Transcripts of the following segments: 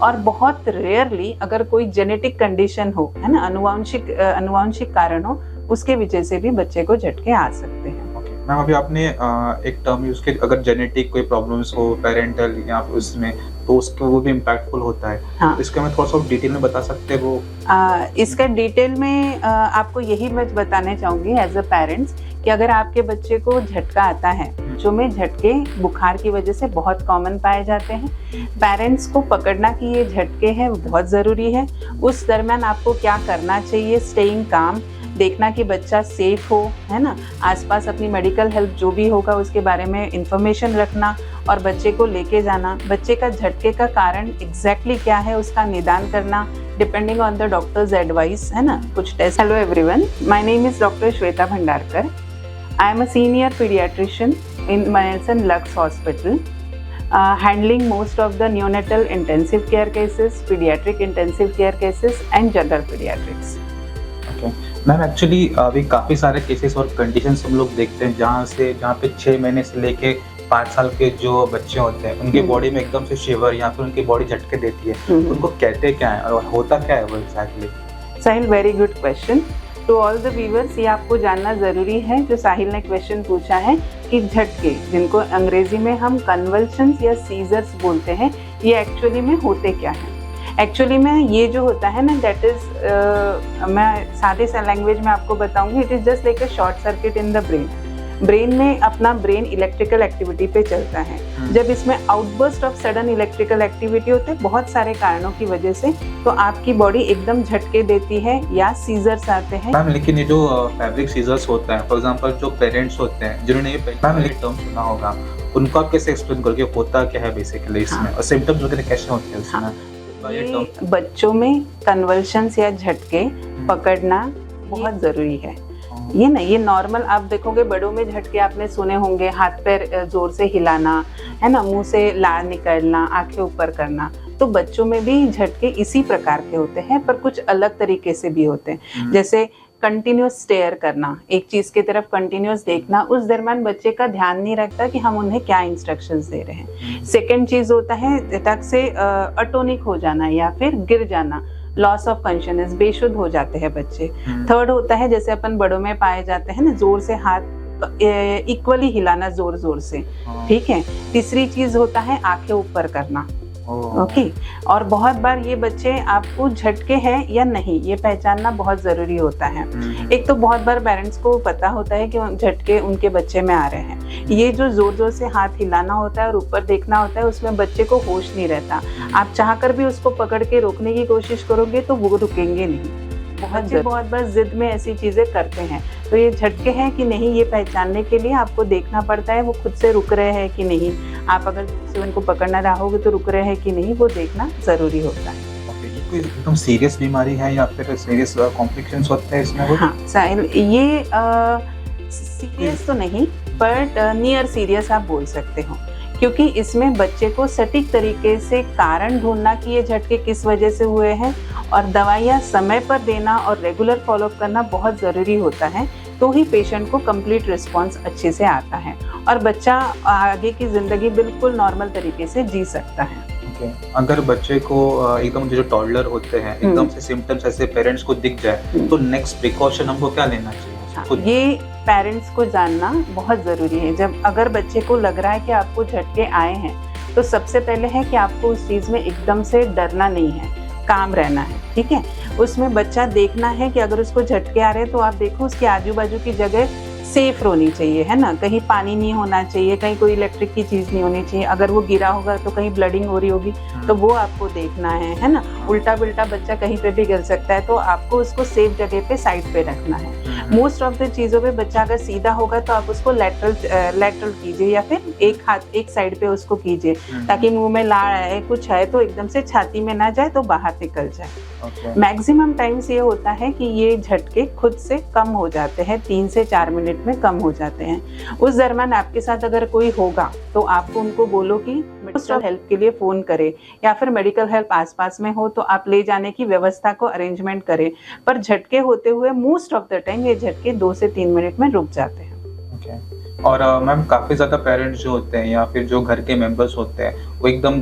और बहुत रेयरली अगर कोई जेनेटिक कंडीशन हो, है ना, अनुवांशिक कारण हो, उसके वजह से भी बच्चे को झटके आ सकते हैं। मैम अभी आपने एक टर्म यूज किया, अगर जेनेटिक कोई प्रॉब्लम्स हो पेरेंटल या उसमें, तो उसको वो भी इम्पैक्टफुल होता है। हाँ। तो इसके हमें थोड़ा सा डिटेल में बता सकते हैं वो? इसका डिटेल में आपको यही मैं बताना चाहूँगी एज अ पेरेंट्स कि अगर आपके बच्चे को झटका आता है, बच्चों में झटके बुखार की वजह से बहुत कॉमन पाए जाते हैं। पेरेंट्स को पकड़ना कि ये झटके हैं बहुत ज़रूरी है। उस दरमियान आपको क्या करना चाहिए, स्टेइंग काम, देखना कि बच्चा सेफ हो, है ना, आसपास अपनी मेडिकल हेल्प जो भी होगा उसके बारे में इंफॉर्मेशन रखना और बच्चे को लेके जाना। बच्चे का झटके का कारण एग्जैक्टली क्या है उसका निदान करना, depending on the doctor's advice, है ना, कुछ test. Hello everyone, my name is doctor Shweta Bhandarkar. I am a senior paediatrician in Mason Lux Hospital, handling most of the neonatal intensive care cases, pediatric intensive care cases and general pediatrics. Okay. Ma'am actually अभी काफ़ी सारे cases और conditions हम लोग देखते हैं जहाँ पे 6 महीने से लेके 5 साल के जो बच्चे होते हैं उनकी बॉडी में एकदम से शिवर या फिर उनकी बॉडी झटके देती है। उनको कहते क्या है और होता क्या है वो exactly? Sahil, very good question. To all the viewers, ये आपको जानना ज़रूरी है जो साहिल ने क्वेश्चन पूछा है कि झटके, जिनको अंग्रेजी में हम कन्वल्शंस या सीजर्स बोलते हैं, ये एक्चुअली में होते क्या हैं। एक्चुअली में ये जो होता है ना, दैट इज़, मैं सादे सा लैंग्वेज में आपको बताऊंगी, it is just like a short circuit in the brain. Brain में अपना ब्रेन इलेक्ट्रिकल एक्टिविटी पे चलता है। जब इसमें outburst of sudden electrical activity होते हैं बहुत सारे कारणों की वजह से, तो आपकी बॉडी एकदम झटके देती है या सीजर्स आते हैं। मैम लेकिन ये जो फैब्रिक सीजर्स होता है, फॉर एग्जांपल जो पेरेंट्स होते हैं जिन्होंने ये टर्म सुना होगा, उनको आप कैसे एक्सप्लेन करोगे होता क्या है बेसिकली इसमें? और सिम्टम्स वगैरह कैसे होते हैं उसमें? ये बच्चों में कन्वल्शंस या झटके पकड़ना बहुत ज़रूरी है। ये नॉर्मल आप देखोगे, बड़ों में झटके आपने सुने होंगे, हाथ पैर जोर से हिलाना, है ना, मुंह से लार निकलना, आंखें ऊपर करना। तो बच्चों में भी झटके इसी प्रकार के होते हैं, पर कुछ अलग तरीके से भी होते हैं। जैसे कंटिन्यूस स्टेयर करना, एक चीज की तरफ कंटिन्यूस देखना, उस दरमियान बच्चे का ध्यान नहीं रखता कि हम उन्हें क्या इंस्ट्रक्शंस दे रहे हैं। सेकंड चीज होता है टक से अटोनिक हो जाना या फिर गिर जाना, लॉस ऑफ कॉन्शियसनेस, बेशुद्ध हो जाते हैं बच्चे। थर्ड होता है जैसे अपन बड़ों में पाए जाते हैं ना, जोर से हाथ इक्वली हिलाना, जोर जोर से, ठीक है। तीसरी चीज होता है आंखें ऊपर करना। ओके। और बहुत बार ये बच्चे आपको झटके हैं या नहीं ये पहचानना बहुत ज़रूरी होता है। एक तो बहुत बार पेरेंट्स को पता होता है कि झटके उनके बच्चे में आ रहे हैं। ये जो ज़ोर ज़ोर से हाथ हिलाना होता है और ऊपर देखना होता है, उसमें बच्चे को होश नहीं रहता। आप चाहकर भी उसको पकड़ के रोकने की कोशिश करोगे तो वो रुकेंगे नहीं। बहुत बार जिद में ऐसी चीज़ें करते हैं। तो ये झटके हैं कि नहीं, ये पहचानने के लिए आपको देखना पड़ता है वो खुद से रुक रहे हैं कि नहीं। आप अगर उनको पकड़ना चाहोगे तो रुक रहे हैं कि नहीं, वो देखना ज़रूरी होता है। ये कोई एकदम सीरियस बीमारी है या फिर सीरियस कॉम्प्लिकेशंस होते हैं इसमें? हाँ साहिल, ये सीरियस तो नहीं, बट नियर सीरियस आप बोल सकते हो, क्योंकि इसमें बच्चे को सटीक तरीके से कारण ढूंढना कि ये झटके किस वजह से हुए हैं और दवाइयाँ समय पर देना और रेगुलर फॉलोअप करना बहुत ज़रूरी होता है। तो ही पेशेंट को कंप्लीट रिस्पांस अच्छे से आता है और बच्चा आगे की ज़िंदगी बिल्कुल नॉर्मल तरीके से जी सकता है। अगर बच्चे को एकदम जो टॉडलर होते हैं एकदम से सिम्टम्स ऐसे पेरेंट्स को दिख जाए तो नेक्स्ट प्रिकॉशन हमको क्या लेना चाहिए? ये पेरेंट्स को जानना बहुत ज़रूरी है। जब अगर बच्चे को लग रहा है कि आपको झटके आए हैं, तो सबसे पहले है कि आपको उस चीज़ में एकदम से डरना नहीं है, काम रहना है, ठीक है। उसमें बच्चा देखना है कि अगर उसको झटके आ रहे हैं तो आप देखो उसके आजू बाजू की जगह सेफ होनी चाहिए, है ना, कहीं पानी नहीं होना चाहिए, कहीं कोई इलेक्ट्रिक की चीज़ नहीं होनी चाहिए। अगर वो गिरा होगा तो कहीं ब्लडिंग हो रही होगी तो वो आपको देखना है ना। उल्टा बिल्टा बच्चा कहीं पे भी गिर सकता है, तो आपको उसको सेफ जगह पे साइड पे रखना है। मोस्ट ऑफ द चीज़ों पे बच्चा अगर सीधा होगा तो आप उसको लेटरल कीजिए या फिर एक हाथ एक साइड पे उसको कीजिए, ताकि मुंह में लाड़ है कुछ है तो एकदम से छाती में ना जाए तो बाहर निकल जाए। मैक्सिमम टाइम्स ये होता है कि ये झटके खुद से कम हो जाते हैं, 3 से 4 मिनट में कम हो जाते हैं। उस दरमियान आपके साथ अगर कोई होगा तो आपको उनको बोलो कि मेडिकल हेल्प के लिए फ़ोन करें या फिर मेडिकल हेल्प आसपास में हो तो आप ले जाने की व्यवस्था को अरेंजमेंट करें। पर झटके होते हुए मोस्ट ऑफ द टाइम ये झटके 2 से 3 मिनट में रुक जाते हैं। और मैम काफ़ी ज़्यादा पेरेंट्स जो होते हैं या फिर जो घर के मेंबर्स होते हैं वो एकदम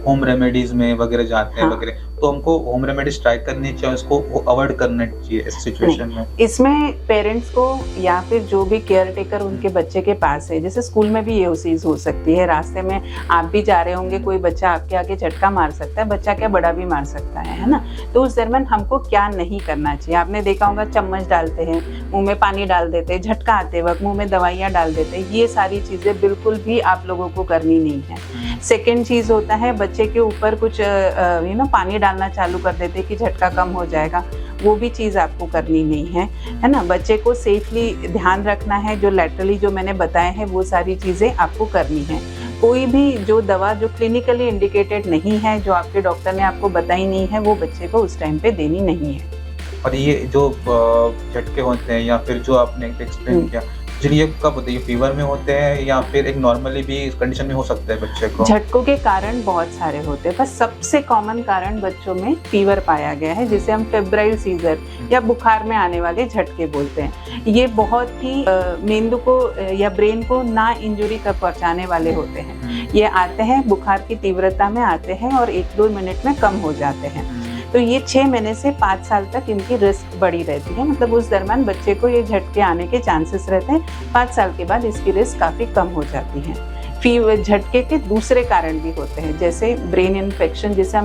होम रेमेडीज़ में वगैरह जाते हैं हाँ। वगैरह, तो हमको होम रेमेडीज़ ट्राई करनी चाहिए, उसको अवॉइड करना चाहिए इस सिचुएशन में? इसमें पेरेंट्स को या फिर जो भी केयर टेकर उनके बच्चे के पास है, जैसे स्कूल में भी ये चीज़ हो सकती है, रास्ते में आप भी जा रहे होंगे, कोई बच्चा आपके आगे झटका मार सकता है, बच्चा क्या बड़ा भी मार सकता है ना? तो उस दरमियान हमको क्या नहीं करना चाहिए? आपने देखा होगा चम्मच डालते हैं, मुँह में पानी डाल देते हैं, झटका आते वक़्त मुँह में दवाइयाँ डाल देते हैं, ये सारी चीज़ें बिल्कुल भी आप लोगों को करनी नहीं है। सेकंड चीज़ होता है बच्चे के ऊपर कुछ पानी डालना चालू कर देते कि झटका कम हो जाएगा, वो भी चीज़ आपको करनी नहीं है ना? बच्चे को सेफली ध्यान रखना है, जो लैटरली जो मैंने बताए हैं वो सारी चीज़ें आपको करनी है। कोई भी जो दवा जो क्लिनिकली इंडिकेटेड नहीं है, जो आपके डॉक्टर ने आपको बताई नहीं है, वो बच्चे को उस टाइम पे देनी नहीं है। और ये जो झटके होते हैं या फिर जो आपने एक्सप्लेन किया, चलिए कब होते हैं? ये फीवर में होते हैं या फिर एक नॉर्मली भी इस कंडीशन में हो सकता है बच्चे को? झटकों के कारण बहुत सारे होते हैं, पर सबसे कॉमन कारण बच्चों में फीवर पाया गया है, जिसे हम फेब्राइल सीजर या बुखार में आने वाले झटके बोलते हैं। ये बहुत ही मेंदु को या ब्रेन को ना इंजरी कर पहुंचाने वाले होते हैं। ये आते हैं बुखार की तीव्रता में आते हैं और 1-2 मिनट में कम हो जाते हैं। तो ये 6 महीने से 5 साल तक इनकी रिस्क बढ़ी रहती है, मतलब उस दरमियान बच्चे को ये झटके आने के चांसेस रहते हैं। 5 साल के बाद इसकी रिस्क काफ़ी कम हो जाती है। फीवर झटके के दूसरे कारण भी होते हैं, जैसे ब्रेन इन्फेक्शन, जिसे हम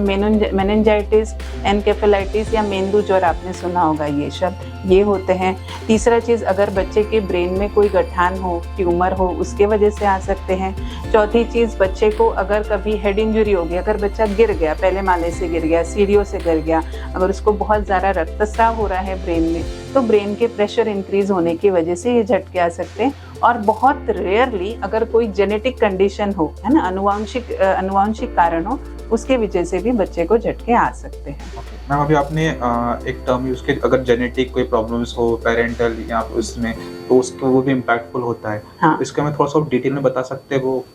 मेनिंजाइटिस, एनकेफेलाइटिस या मेंदू ज्वर आपने सुना होगा, ये शब्द ये होते हैं। तीसरा चीज़, अगर बच्चे के ब्रेन में कोई गठान हो, ट्यूमर हो, उसके वजह से आ सकते हैं। चौथी चीज़, बच्चे को अगर कभी हेड इंजरी हो गई, अगर बच्चा गिर गया, पहले माले से गिर गया, सीढ़ियों से गिर गया, अगर उसको बहुत ज़्यादा रक्तस्राव हो रहा है ब्रेन में, तो ब्रेन के प्रेशर इंक्रीज होने की वजह से ये झटके आ सकते हैं। और बहुत रेयरली अगर कोई जेनेटिक कंडीशन हो, है ना, अनुवांशिक कारण हो, उसके वजह से भी बच्चे को झटके आ सकते हैं। मैम अभी आपने एक टर्म यूज़ किया, अगर जेनेटिक कोई प्रॉब्लम्स हो पेरेंटल या उसमें, तो उसको वो भी इम्पैक्टफुल होता है। हाँ। इसके में थोड़ा सा डिटेल में बता सकते हैं वो?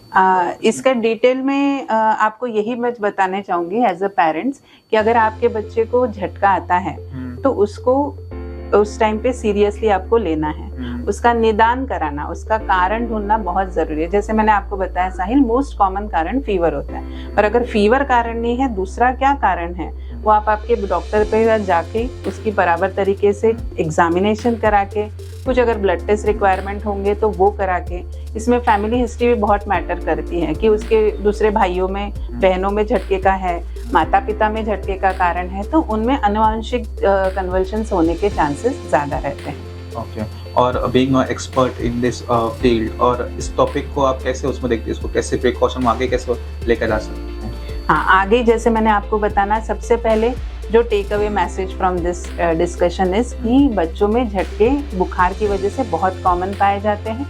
इसका डिटेल में आपको यही मैं बताना चाहूँगी एज अ पेरेंट्स, कि अगर आपके बच्चे को झटका आता है तो उसको उस टाइम पे सीरियसली आपको लेना है, उसका निदान कराना, उसका कारण ढूंढना बहुत ज़रूरी है। जैसे मैंने आपको बताया साहिल, मोस्ट कॉमन कारण फीवर होता है, पर अगर फीवर कारण नहीं है, दूसरा क्या कारण है, वो आप आपके डॉक्टर पे जाके उसकी बराबर तरीके से एग्जामिनेशन करा के, कुछ अगर ब्लड टेस्ट रिक्वायरमेंट होंगे तो वो करा के, इसमें फैमिली हिस्ट्री भी बहुत मैटर करती है कि उसके दूसरे भाइयों में, बहनों में झटके का है, माता पिता में झटके का कारण है, तो उनमें आनुवंशिक कन्वल्शंस होने के चांसेस ज़्यादा रहते हैं। ओके। और being a expert in this field, और इस टॉपिक को आप कैसे उसमें देखते हैं, इसको कैसे प्रिकॉशन आगे कैसे लेकर जा सकते हैं? हाँ, आगे जैसे मैंने आपको बताना, सबसे पहले जो take away message from this discussion is कि बच्चों में झटके बुखार की वजह से बहुत कॉमन पाए जाते हैं।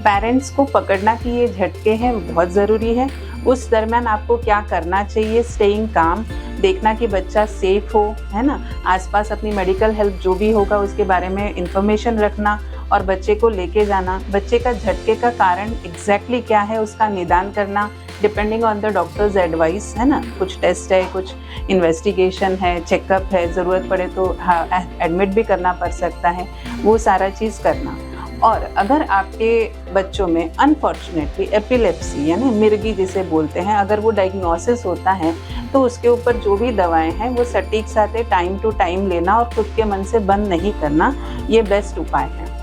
पेरेंट्स को पकड़ना कि ये झटके हैं बहुत ज़रूरी है। उस दरमियान आपको क्या करना चाहिए, स्टेइंग काम, देखना कि बच्चा सेफ हो, है ना, आसपास अपनी मेडिकल हेल्प जो भी होगा उसके बारे में इंफॉर्मेशन रखना और बच्चे को लेके जाना। बच्चे का झटके का कारण एग्जैक्टली क्या है उसका निदान करना, depending on the doctor's advice, है ना, कुछ टेस्ट है, कुछ इन्वेस्टिगेशन है, चेकअप है, ज़रूरत पड़े तो एडमिट भी करना पड़ सकता है, वो सारा चीज़ करना। और अगर आपके बच्चों में अनफॉर्चुनेटली एपिलेप्सी यानी मिर्गी जिसे बोलते हैं, अगर वो डायग्नोसिस होता है तो उसके ऊपर जो भी दवाएं हैं वो सटीक साथ टाइम टू टाइम लेना और खुद के मन से बंद नहीं करना, ये बेस्ट उपाय है।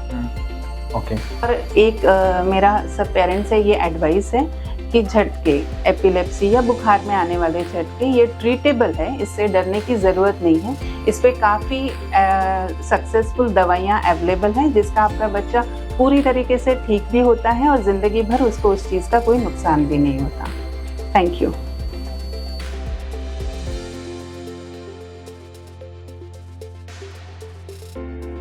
ओके। और एक मेरा सब पेरेंट्स से ये एडवाइस है कि झटके, एपिलेप्सी या बुखार में आने वाले झटके ये ट्रीटेबल है, इससे डरने की ज़रूरत नहीं है। इस पे काफ़ी सक्सेसफुल दवाइयाँ अवेलेबल हैं जिसका आपका बच्चा पूरी तरीके से ठीक भी होता है और ज़िंदगी भर उसको उस चीज़ का कोई नुकसान भी नहीं होता। Thank you.